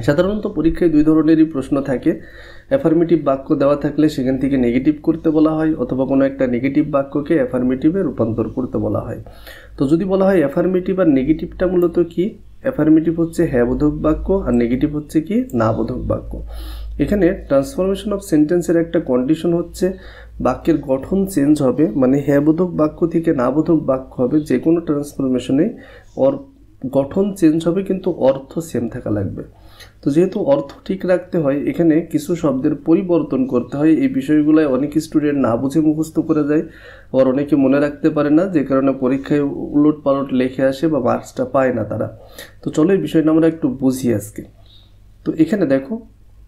সাধারণত পরীক্ষায় দুই ধরনেরই প্রশ্ন থাকে। অ্যাফার্মেটিভ বাক্য দেওয়া থাকলে সেখান থেকে নেগেটিভ করতে বলা হয়, অথবা কোনো একটা নেগেটিভ বাক্যকে অ্যাফার্মেটিভে রূপান্তর করতে বলা হয়। তো যদি বলা হয় অ্যাফার্মেটিভ আর নেগেটিভটা মূলত কি, অ্যাফার্মেটিভ হচ্ছে হ্যাঁ বোধক বাক্য আর নেগেটিভ হচ্ছে কি না বোধক বাক্য। এখানে ট্রান্সফরমেশন অফ সেন্টেন্সের একটা কন্ডিশন হচ্ছে বাক্যের গঠন চেঞ্জ হবে, মানে হ্যাঁ বোধক বাক্য থেকে না বোধক বাক্য হবে। যে কোনো ট্রান্সফরমেশনে গঠন চেঞ্জ হবে কিন্তু অর্থ সেম থাকা লাগবে। তো যেহেতু অর্থ ঠিক রাখতে হয়, এখানে কিছু শব্দের পরিবর্তন করতে হয়। এই বিষয়গুলোয় অনেক স্টুডেন্ট না বুঝে মুখস্থ করে যায়, আবার অনেকে মনে রাখতে পারে না, যে কারণে পরীক্ষায় উলট পালট লেখে আসে বা মার্কসটা পায় না তারা। তো চলো এই বিষয়টা আমরা একটু বুঝি আজকে। তো এখানে দেখো,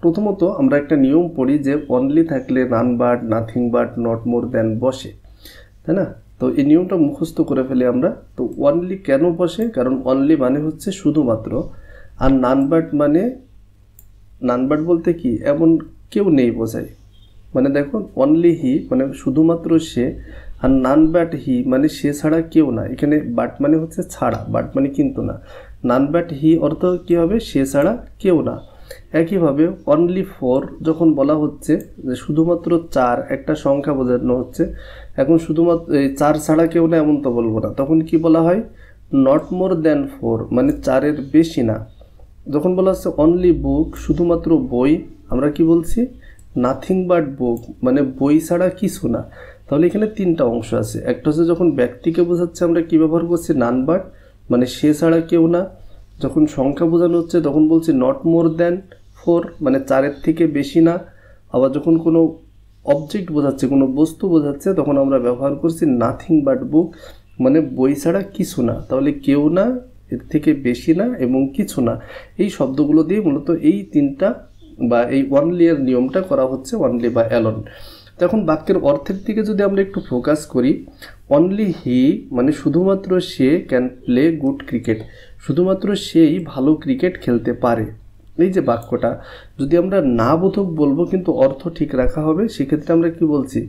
প্রথমত আমরা একটা নিয়ম পড়ি যে অনলি থাকলে none but, nothing but, not more than বসে, তাই না? তো এই নিয়মটা মুখস্থ করে ফেলি আমরা। তো অনলি কেন বসে? কারণ অনলি মানে হচ্ছে শুধুমাত্র, আর নান বাট মানে, নান বাট বলতে কি এমন কেউ নেই বোঝায়। মানে দেখো, অনলি হি মানে শুধুমাত্র সে, আর নান বাট হি মানে সে ছাড়া কেউ না। এখানে বাট মানে হচ্ছে ছাড়া, বাট মানে কিন্তু না। নান বাট হি অর্থ কী হবে? সে ছাড়া কেউ না। একইভাবে অনলি ফোর যখন বলা হচ্ছে যে শুধুমাত্র চার, একটা সংখ্যা বোঝানো হচ্ছে। এখন শুধুমাত্র চার ছাড়া কেউ না এমন তো বলবো না, তখন কি বলা হয়? নট মোর দ্যান ফোর, মানে চারের বেশি না। যখন বলা হচ্ছে অনলি বুক, শুধুমাত্র বই, আমরা কি বলছি? নাথিং বাট বুক, মানে বই ছাড়া কিছু না। তাহলে এখানে তিনটা অংশ আছে। একটা হচ্ছে যখন ব্যক্তিকে বোঝাচ্ছে আমরা কি ব্যবহার করছি? নান বাট, মানে সে ছাড়া কেউ না। যখন সংখ্যা বোঝানো হচ্ছে তখন বলছি নট মোর দ্যান ফোর, মানে চারের থেকে বেশি না। আবার যখন কোনো অবজেক্ট বোঝাচ্ছে, কোনো বস্তু বোঝাচ্ছে, তখন আমরা ব্যবহার করছি নাথিং বাট বুক, মানে বই ছাড়া কিছু না। তাহলে কেউ না, এর থেকে বেশি না এবং কিছু না, এই শব্দগুলো দিয়ে মূলত এই তিনটা বা এই অনলি এর নিয়মটা করা হচ্ছে, অনলি বা অ্যালোন। তখন বাক্যের অর্থের দিকে যদি আমরা একটু ফোকাস করি, অনলি হি মানে শুধুমাত্র সে ক্যান প্লে গুড ক্রিকেট, শুধুমাত্র সেই ভালো ক্রিকেট খেলতে পারে। এই যে বাক্যটা যদি আমরা না বোধক বলবো কিন্তু অর্থ ঠিক রাখা হবে, সেক্ষেত্রে আমরা কি বলছি?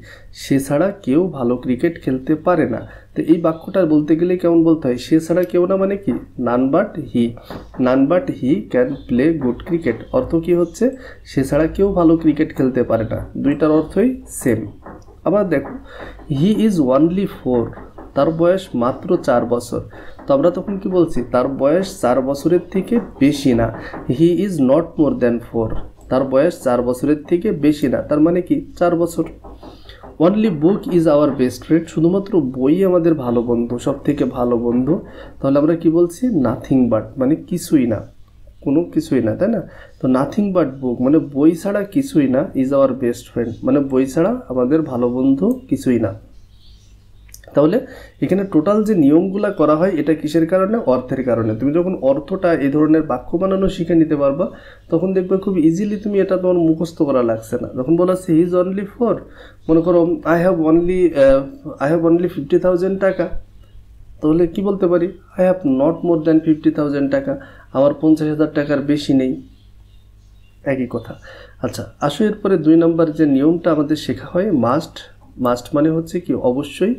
সে ছাড়া কেউ ভালো ক্রিকেট খেলতে পারে না। তো এই বাক্যটা বলতে গেলে কেমন বলতে হয়? সে ছাড়া কেউ না মানে কি? None but he, none but he can play good cricket. অর্থ কি হচ্ছে? সে ছাড়া কেউ ভালো ক্রিকেট খেলতে পারে না। দুইটার অর্থই সেম। আবার দেখো, হি ইজ অনলি ফোর, তার বয়স মাত্র 4 বছর। তো আমরা তখন কি বলছি? তার বয়স 4 বছরের থেকে বেশি না। হি is not more than four, তার বয়স 4 বছরের থেকে বেশি না। তার মানে কি? 4 বছর। Only book is our best friend, শুধুমাত্র বই আমাদের ভালো বন্ধু, সব থেকে ভালো বন্ধু। তাহলে আমরা কি বলছি? নাথিং বাট, মানে কিছুই না, কোনো কিছুই না, তাই না? তো নাথিং বাট বুক মানে বই ছাড়া কিছুই না, ইজ আওয়ার বেস্ট ফ্রেন্ড মানে বই ছাড়া আমাদের ভালো বন্ধু কিছুই না। তাহলে এখানে টোটাল যে নিয়মগুলো করা হয় এটা কিসের কারণে? অর্থের কারণে। তুমি যখন অর্থটা এই ধরনের বাক্য বানানো শিখে নিতে পারবা, তখন দেখবে খুব ইজিলি তুমি এটা তোমার মুখস্থ করা লাগছে না। যখন বলা হচ্ছে হি ইজ অনলি ফোর, মনে করো আই হ্যাভ অনলি 50,000 টাকা, তাহলে কি বলতে পারি? I have not more than 50,000 টাকা, আমার 50,000 টাকার বেশি নেই। একই কথা। আচ্ছা, আসো এরপরে 2 নম্বর যে নিয়মটা আমাদের শেখা হয়, মাস্ট। মাস্ট মানে হচ্ছে কি? অবশ্যই।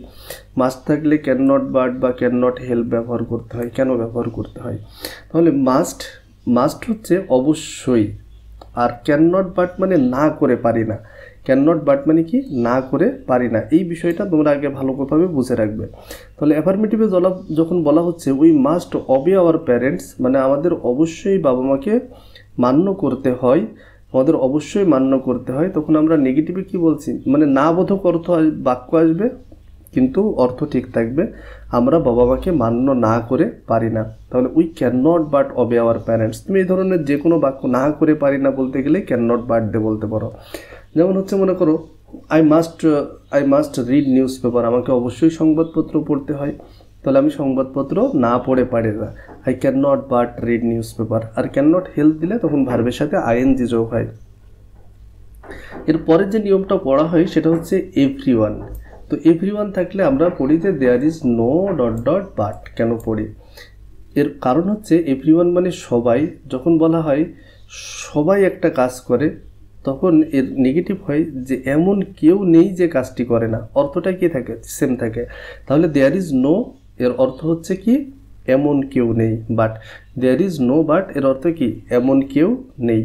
মাস্ট থাকলে ক্যান নট বাট বা ক্যান নট হেল্প ব্যবহার করতে হয়। কেন ব্যবহার করতে হয়? তাহলে মাস্ট হচ্ছে অবশ্যই, আর ক্যান নট বাট মানে না করে পারি না। ক্যান নট বাট মানে কি? না করে পারি না। এই বিষয়টা তোমরা আগে ভালোভাবে বুঝে রাখবে। তাহলে অ্যাফার্মেটিভে যখন বলা হচ্ছে উই মাস্ট অবে আওয়ার প্যারেন্টস, মানে আমাদের অবশ্যই বাবা মাকে মান্য করতে হয়, আমাদের অবশ্যই মান্য করতে হয়, তখন আমরা নেগেটিভে কি বলছি? মানে না বোধক অর্থ বাক্য আসবে কিন্তু অর্থ ঠিক থাকবে, আমরা বাবা মাকে মান্য না করে পারি না। তাহলে we can not but অবে our parents. তুমি এই ধরনের যে কোনো বাক্য না করে পারি না বলতে গেলে ক্যান নট বাট দিয়ে বলতে পারো। যেমন হচ্ছে মনে করো I must read news paper, আমাকে অবশ্যই সংবাদপত্র পড়তে হয়, তাহলে আমি সংবাদপত্র না পড়ে পারি না। I can not but read newspaper. আর ক্যান নট হেল্প দিলে তখন ভার্বের সাথে আইএনজি যোগ হয়। এরপরের যে নিয়মটা পড়া হয় সেটা হচ্ছে এভরিওয়ান। তো এভরিওয়ান থাকলে আমরা পড়ি যে there is no dot dot but. কেন পড়ি? এর কারণ হচ্ছে এভরিওয়ান মানে সবাই। যখন বলা হয় সবাই একটা কাজ করে, তখন এর নেগেটিভ হয় যে এমন কেউ নেই যে কাজটি করে না। অর্থটা কি থাকে? সেম থাকে। তাহলে দেয়ার ইজ নো এর অর্থ হচ্ছে কি? এমন কেউ নেই, but there is no but এর অর্থ কি এমন কেউ নেই।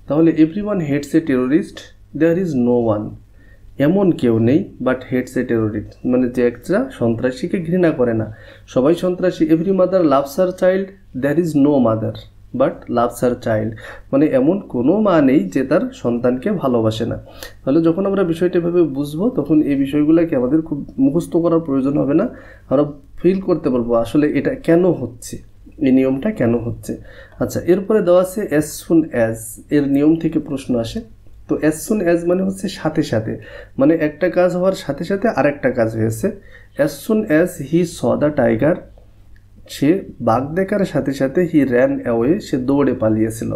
তাহলে everyone hates a terrorist, there is no one, এমন কেউ নেই বাট হেটস এ টেরোরিস্ট, মানে যে একটা সন্ত্রাসীকে ঘৃণা করে না, সবাই সন্ত্রাসী। Every mother loves her child, there is no mother but loves her child, মানে এমন কোনো মা নেই যে তার সন্তানকে ভালোবাসে না। তাহলে যখন আমরা বিষয়টা এভাবে বুঝবো তখন এই বিষয়গুলোকে আমাদের খুব মুখস্থ করার প্রয়োজন হবে না, আমরা ফিল করতে পারবো আসলে এটা কেন হচ্ছে, এই নিয়মটা কেন হচ্ছে। আচ্ছা, এরপরে দেওয়া আছে অ্যাজ সুন অ্যাজ, এর নিয়ম থেকে প্রশ্ন আসে। তো অ্যাজ সুন অ্যাজ মানে হচ্ছে সাথে সাথে, মানে একটা কাজ হওয়ার সাথে সাথে আরেকটা কাজ হয়েছে। As soon as he saw the tiger, সে বাঘ দেখার সাথে সাথে হি র্যান অ্যাওয়ে, সে দৌড়ে পালিয়েছিল।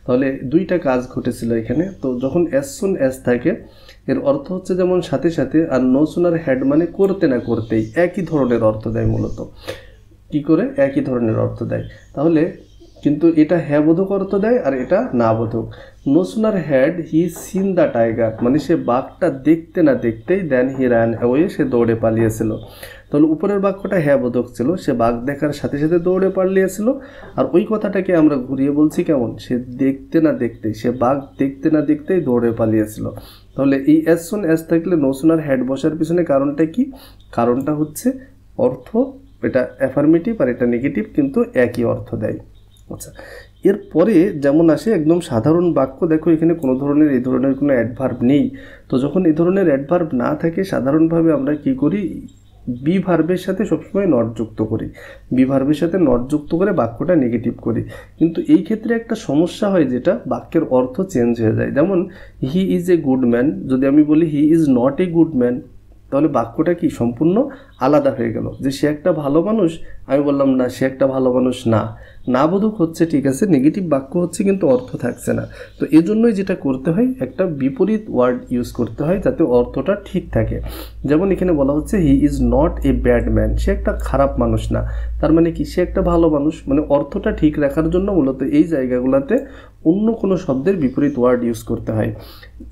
তাহলে দুইটা কাজ ঘটেছিল এখানে। তো যখন অ্যাজ সুন অ্যাজ থাকে এর অর্থ হচ্ছে যেমন সাথে সাথে, আর নো সুনার হ্যাড মানে করতে না করতেই, একই ধরনের অর্থ দেয় মূলত। কি করে একই ধরনের অর্থ দেয়, তাহলে কিন্তু এটা হ্যাঁ বোধক অর্থ দেয় আর এটা না বোধক। No sooner had he seen the tiger, মানে সে বাঘটা দেখতে না দেখতেই দেন হি র্যান অ্যাওয়ে, সে দৌড়ে পালিয়েছিল। তাহলে উপরের বাক্যটা হ্যাঁ বোধক ছিল, সে বাঘ দেখার সাথে সাথে দৌড়ে পালিয়েছিল। আর ওই কথাটাকে আমরা ঘুরিয়ে বলছি কেমন, সে দেখতে না দেখতেই, সে বাঘ দেখতে না দেখতেই দৌড়ে পালিয়েছিল। তাহলে এই অ্যাজ সুন অ্যাজ থাকলে নো সুনার হ্যাড বসার পিছনে কারণটা কি, কারণটা হচ্ছে অর্থ, এটা অ্যাফার্মেটিভ আর এটা নেগেটিভ, কিন্তু একই অর্থ দেয়। আচ্ছা, এরপরে যেমন আসে একদম সাধারণ বাক্য, দেখো এখানে কোনো ধরনের এই ধরনের কোনো অ্যাডভার্ব নেই। তো যখন এই ধরনের অ্যাডভার্ব না থাকে সাধারণভাবে আমরা কি করি, বি ভার্বের সাথে সবসময় নট যুক্ত করি, বি ভার্বের সাথে নট যুক্ত করে বাক্যটা নেগেটিভ করি। কিন্তু এই ক্ষেত্রে একটা সমস্যা হয়, যেটা বাক্যের অর্থ চেঞ্জ হয়ে যায়। যেমন he is a good man, যদি আমি বলি হি is not a good man, তাহলে বাক্যটা কি সম্পূর্ণ আলাদা হয়ে গেল। যে সে একটা ভালো মানুষ, আমি বললাম না সে একটা ভালো মানুষ না, না বোধক হচ্ছে, ঠিক আছে, নেগেটিভ বাক্য হচ্ছে কিন্তু অর্থ থাকছে না। তো এই জন্যই যেটা করতে হয়, একটা বিপরীত ওয়ার্ড ইউজ করতে হয় যাতে অর্থটা ঠিক থাকে। যেমন এখানে বলা হচ্ছে he is not a bad man, সে একটা খারাপ মানুষ না, তার মানে কি সে একটা ভালো মানুষ, মানে অর্থটা ঠিক রাখার জন্য মূলত এই জায়গাগুলোতে অন্য কোনো শব্দের বিপরীত ওয়ার্ড ইউজ করতে হয়।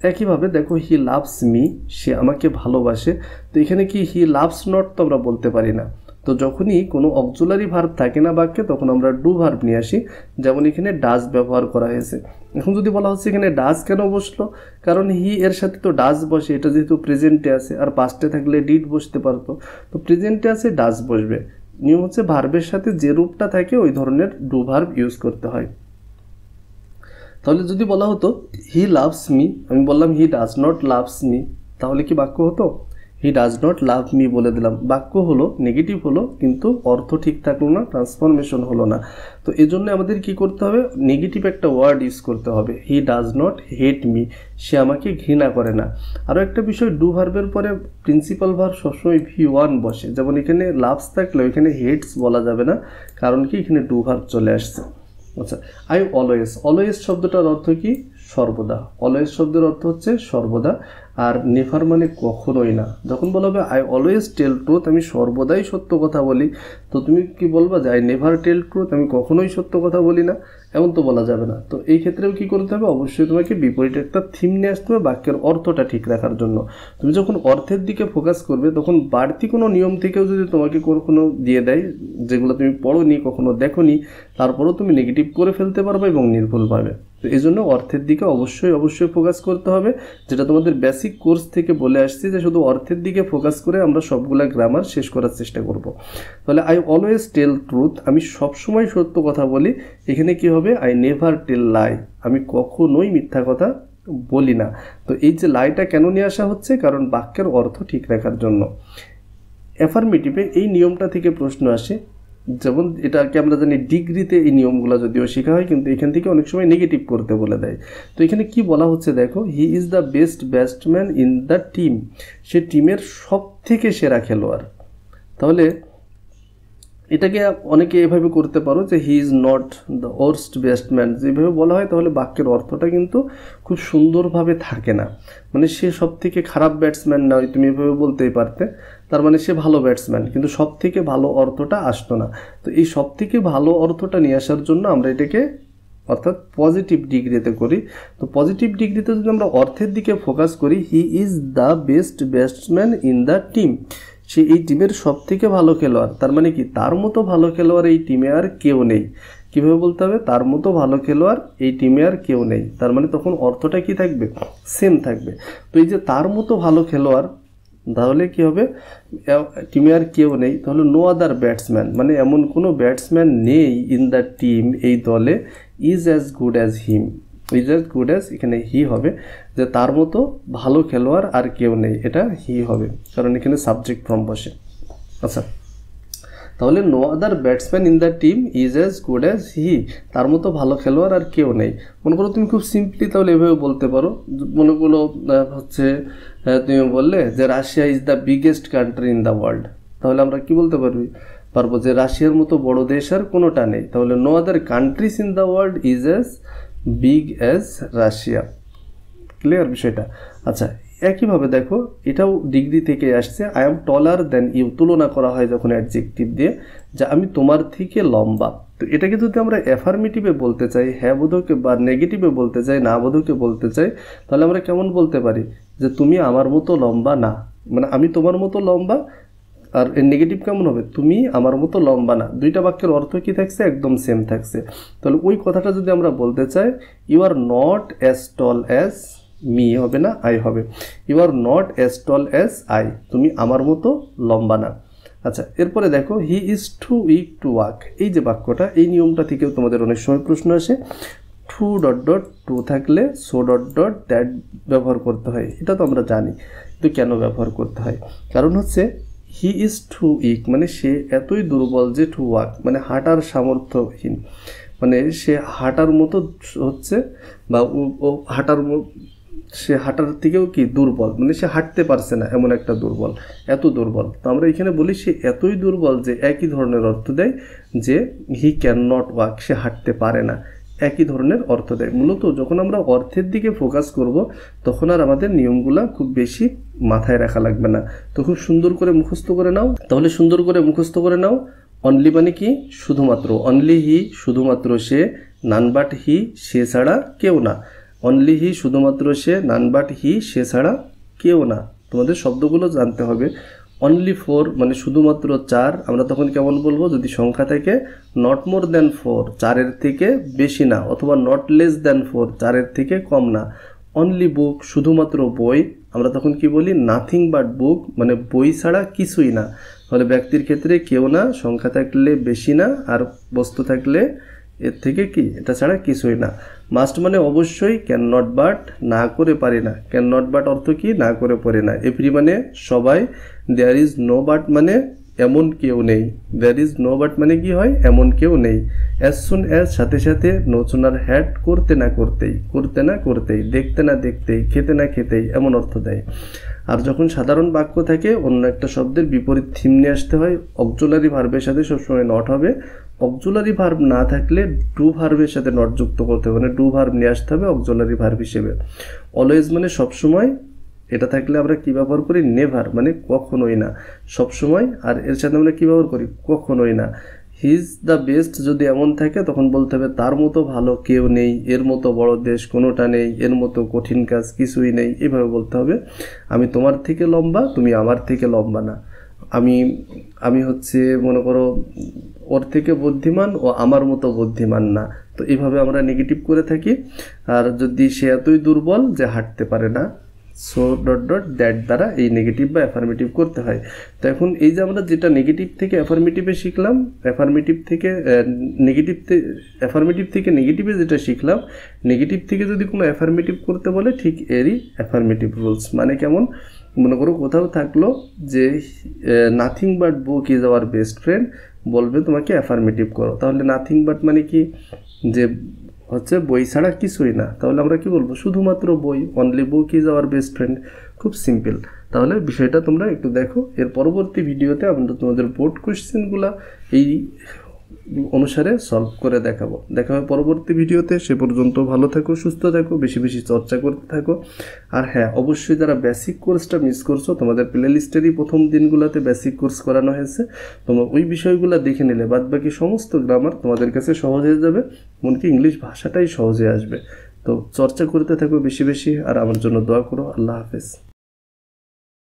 একইভাবে দেখো হি লাভস মি, সে আমাকে ভালোবাসে। তো এখানে কি হি লাভস নট তো আমরা বলতে পারি না। তো যখনই কোনো অক্সিলারি ভার্ব থাকে না বাক্যে তখন আমরা ডু ভার্ব নিয়ে আসি, যেমন এখানে ডাজ ব্যবহার করা হয়েছে। এখন যদি বলা হচ্ছে এখানে ডাজ কেন বসলো, কারণ হি এর সাথে তো ডাজ বসে, এটা যেহেতু প্রেজেন্টে আছে, আর পাস্টে থাকলে ডিড বসতে পারতো, তো প্রেজেন্টে আছে ডাজ বসবে। নিয়ম হচ্ছে ভার্বের সাথে যে রূপটা থাকে ওই ধরনের ডু ভার্ব ইউজ করতে হয়। তাহলে যদি বলা হতো হি লাভস মি, আমি বললাম হি ডাজ নট লাভস মি, তাহলে কি বাক্য হতো? হি ডাজ নট লাভ মি বলে দিলাম, বাক্য হলো নেগেটিভ হলো, কিন্তু অর্থ ঠিক থাকলো না, ট্রান্সফরমেশন হলো না। তো এই জন্য আমাদের কি করতে হবে, নেগেটিভ একটা ওয়ার্ড ইউজ করতে হবে। He does not hate me, সে আমাকে ঘৃণা করে না। আরও একটা বিষয়, ডু ভার্বের পরে প্রিন্সিপাল ভার্ব সবসময় ভি1 বসে, যেমন এখানে লাভস থাকলে এখানে হেটস বলা যাবে না, কারণ কি এখানে ডু ভার্ব চলে আসছে। আচ্ছা, আই অলওয়েজ, অলওয়েজ শব্দটার অর্থ কি, সর্বদা। অলওয়েজ শব্দের অর্থ হচ্ছে সর্বদা, আর নেভার মানে কখনোই না। যখন বলা হবে আই অলওয়েজ টেল ট্রুথ, আমি সর্বদাই সত্য কথা বলি, তো তুমি কি বলবা যে আই নেভার টেল ট্রুথ, আমি কখনোই সত্য কথা বলি না, এমন তো বলা যাবে না। তো এই ক্ষেত্রেও কি করতে হবে, অবশ্যই তোমাকে বিপরীত একটা থিম নিয়ে আসতে হবে বাক্যের অর্থটা ঠিক রাখার জন্য। তুমি যখন অর্থের দিকে ফোকাস করবে তখন বাড়তি কোনো নিয়ম থেকেও যদি তোমাকে কখনো দিয়ে দেয় যেগুলো তুমি পড়োনি, কখনো দেখোনি, তারপরেও তুমি নেগেটিভ করে ফেলতে পারবে এবং নির্ভুল পাবে। তো এই জন্য অর্থের দিকে অবশ্যই ফোকাস করতে হবে, যেটা তোমাদের বেসিক কোর্স থেকে বলে আসছি যে শুধু অর্থের দিকে ফোকাস করে আমরা সবগুলা গ্রামার শেষ করার চেষ্টা করব। তাহলে আই অলওয়েজ টেল ট্রুথ, আমি সবসময় সত্য কথা বলি। এখানে কি হবে, আই নেভার টেল লাই, আমি কখনোই মিথ্যা কথা বলি না। তো এই যে লাইটা কেন নিয়ে আসা হচ্ছে, কারণ বাক্যের অর্থ ঠিক রাখার জন্য। অ্যাফার্মেটিভে এই নিয়মটা থেকে প্রশ্ন আসে, যেমন এটাকে আমরা জানি ডিগ্রিতে এই নিয়মগুলো যদিও শেখা হয়, কিন্তু এখান থেকে অনেক সময় নেগেটিভ করতে বলে দেয়। তো এখানে কি বলা হচ্ছে দেখো, he is the best batsman in the team, সে টিমের সব থেকে সেরা খেলোয়াড়। তাহলে এটাকে অনেকে এভাবে করতে পারো যে হি is not the worst batsman, যেভাবে বলা হয় তাহলে বাক্যের অর্থটা কিন্তু খুব সুন্দরভাবে থাকে না। মানে সে সব থেকে খারাপ ব্যাটসম্যান নয়, তুমি এভাবে বলতেই পারতে, তার মানে সে ভালো ব্যাটসম্যান, কিন্তু সব থেকে ভালো অর্থটা আসতো না। তো এই সব থেকে ভালো অর্থটা নিয়ে আসার জন্য আমরা এটাকে অর্থাৎ পজিটিভ ডিগ্রিতে করি। তো পজিটিভ ডিগ্রিতে যদি আমরা অর্থের দিকে ফোকাস করি, he is the best batsman in the team, সে এই টিমের সবথেকে ভালো খেলোয়াড়, তার মানে কি তার মতো ভালো খেলোয়াড় এই টিমে আর কেউ নেই। কীভাবে বলতে হবে? তার মতো ভালো খেলোয়াড় এই টিমে আর কেউ নেই, তার মানে তখন অর্থটা কি থাকবে? সেম থাকবে। তো এই যে তার মতো ভালো খেলোয়াড়, তাহলে কি হবে? টিমে আর কেউ নেই, তাহলে নো আদার ব্যাটসম্যান, মানে এমন কোনো ব্যাটসম্যান নেই ইন দ্য টিম, এই দলে, is as good as him. Is as good as, এখানে হি হবে, যে তার মতো ভালো খেলোয়াড় আর কেউ নেই, এটা হি হবে, কারণ এখানে সাবজেক্ট ফর্ম বসে। আচ্ছা, তাহলে no other batsman in the team is as good as he, তার মতো ভালো খেলোয়াড় আর কেউ নেই। মনে করো তুমি খুব সিম্পলি তাহলে এভাবে বলতে পারো, মনে করো হচ্ছে তুমি বললে যে Russia is the biggest country in the world, তাহলে আমরা কি বলতে পারবো যে রাশিয়ার মতো বড় দেশ আর কোনোটা নেই, তাহলে no other countries in the world is as big as Russia. Clear বিষয়টা? আচ্ছা, একইভাবে দেখো এটাও ডিগ্রি থেকে আসছে, I am taller than you, তুলনা করা হয় যখন অ্যাডজেক্টিভ দিয়ে, যে আমি তোমার থেকে লম্বা। তো এটাকে যদি আমরা অ্যাফার্মেটিভে বলতে চাই, হ্যাঁ বোধকে, বা নেগেটিভে বলতে চাই, না বোধকে বলতে চাই, তাহলে আমরা কেমন বলতে পারি? যে তুমি আমার মতো লম্বা না, মানে আমি তোমার মতো লম্বা, আর এর নেগেটিভ কেমন হবে? তুমি আমার মতো লম্বা না। দুইটা বাক্যের অর্থ কি থাকছে? একদম সেম থাকছে। তাহলে ওই কথাটা যদি আমরা বলতে চাই, you are not as tall as me, হবে না, আই হবে। You are not as tall as I, তুমি আমার মতো লম্বা না। আচ্ছা, এরপরে দেখো he is too weak to walk, এই যে বাক্যটা, এই নিয়মটা থেকেও তোমাদের অনেক সময় প্রশ্ন আসে। টু ডট ডট টু থাকলে সো ডট ডট দ্যাট ব্যবহার করতে হয়, এটা তো আমরা জানি, কিন্তু কেন ব্যবহার করতে হয়? কারণ হচ্ছে হি ইজ টু উইক, মানে সে এতই দুর্বল, যে টু ওয়াক মানে হাঁটার সামর্থ্যহীন, মানে সে হাঁটার মতো হচ্ছে, বা ও সে হাঁটার থেকেও কি দুর্বল, মানে সে হাঁটতে পারছে না, এমন একটা দুর্বল, এত দুর্বল। তো আমরা এখানে বলি সে এতই দুর্বল, যে একই ধরনের অর্থ দেয়, যে হি ক্যান নট ওয়াক, সে হাঁটতে পারে না, একই ধরনের অর্থ দেয়। মূলত যখন আমরা অর্থের দিকে ফোকাস করব, তখন আর আমাদের নিয়মগুলা খুব বেশি মাথায় রাখা লাগবে না। তো খুব সুন্দর করে মুখস্থ করে নাও, তাহলে সুন্দর করে মুখস্থ করে নাও। অনলি মানে কি? শুধুমাত্র। অনলি হি, শুধুমাত্র সে। নান বাট হি, সে ছাড়া কেউ না। অনলি হি, শুধুমাত্র সে। নান বাট হি, সে ছাড়া কেউ না। তোমাদের শব্দগুলো জানতে হবে। অনলি ফোর মানে শুধুমাত্র চার, আমরা তখন কেমন বলবো? যদি সংখ্যা থাকে, নট মোর দ্যান ফোর, চারের থেকে বেশি না, অথবা নট লেস দ্যান ফোর, চারের থেকে কম না। অনলি বুক, শুধুমাত্র বই, আমরা তখন কি বলি? নাথিং বাট বুক, মানে বই ছাড়া কিছুই না। তাহলে ব্যক্তির ক্ষেত্রে কেউ না, সংখ্যা থাকলে বেশি না, আর বস্তু থাকলে এর থেকে কি, এটা ছাড়া কিছুই না। মাস্ট মানে অবশ্যই, ক্যান নট বাট না করে পারি না। ক্যান নট বাট অর্থ কি? না করে পারি না। এভরি মানে সবাই। দেয়ার ইজ নো বাট মানে এমন কেউ নেই। দেয়ার ইজ নো বাট মানে কি হয়? এমন কেউ নেই। অ্যাজ সুন অ্যাজ সাথে সাথে, নো সুনার হ্যাড করতে না করতেই, করতে না করতেই, দেখতে না দেখতেই, খেতে না খেতেই, এমন অর্থ দেয়। আর যখন সাধারণ বাক্য থাকে, অন্য একটা শব্দের বিপরীত থিম নিয়ে আসতে হয়। অক্সিলারি ভার্বের সাথে সবসময় নট হবে। অক্সিলারি ভার্ব না থাকলে ডু ভার্বের সাথে নট যুক্ত করতে হবে, মানে ডু ভার্ব নিয়ে আসতে হবে অক্সিলারি ভার্ব হিসেবে। অলওয়েজ মানে সবসময়, এটা থাকলে আমরা কী ব্যবহার করি? নেভার মানে কখনোই না, সবসময়। আর এর সাথে আমরা কী ব্যবহার করি? কখনোই না। হি ইজ দ্য বেস্ট যদি এমন থাকে, তখন বলতে হবে তার মতো ভালো কেউ নেই, এর মতো বড় দেশ কোনোটা নেই, এর মতো কঠিন কাজ কিছুই নেই, এভাবে বলতে হবে। আমি তোমার থেকে লম্বা, তুমি আমার থেকে লম্বা না। আমি হচ্ছে মনে করো ওর থেকে বুদ্ধিমান, ও আমার মতো বুদ্ধিমান না। তো এইভাবে আমরা নেগেটিভ করে থাকি। আর যদি সে এতই দুর্বল যে হাঁটতে পারে না, সো ডট ডট দ্যাট দ্বারা এই নেগেটিভ বা অ্যাফার্মেটিভ করতে হয়। তো এখন এই যে আমরা যেটা নেগেটিভ থেকে অ্যাফার্মেটিভে শিখলাম, অ্যাফার্মেটিভ থেকে নেগেটিভে যেটা শিখলাম, নেগেটিভ থেকে যদি কোনো অ্যাফার্মেটিভ করতে বলে, ঠিক এরই অ্যাফার্মেটিভ রুলস। মানে কেমন? মনে করো কোথাও থাকলো যে nothing but book is our best friend, বলবে তোমাকে অ্যাফার্মেটিভ করো। তাহলে নাথিং বাট মানে কি? যে হচ্ছে বই ছাড়া কিছুই না। তাহলে আমরা কি বলবো? শুধুমাত্র বই। Only book is our best friend. খুব সিম্পল। তাহলে বিষয়টা তোমরা একটু দেখো। এর পরবর্তী ভিডিওতে আমরা তোমাদের বোর্ড কোয়েশ্চেনগুলো এই অনুসারে সলভ করে দেখাবো। দেখা হবে পরবর্তী ভিডিওতে। সে পর্যন্ত ভালো থাকো, সুস্থ থাকো, বেশি বেশি চর্চা করতে থাকো। আর হ্যাঁ, অবশ্যই যারা বেসিক কোর্সটা মিস করছো, তোমাদের প্লে লিস্টেরই প্রথম দিনগুলোতে বেসিক কোর্স করানো হয়েছে, তোমরা ওই বিষয়গুলো দেখে নিলে বাদবাকি সমস্ত গ্রামার তোমাদের কাছে সহজ হয়ে যাবে, এমনকি ইংলিশ ভাষাটাই সহজে আসবে। তো চর্চা করতে থাকো বেশি বেশি, আর আমার জন্য দোয়া করো। আল্লাহ হাফেজ।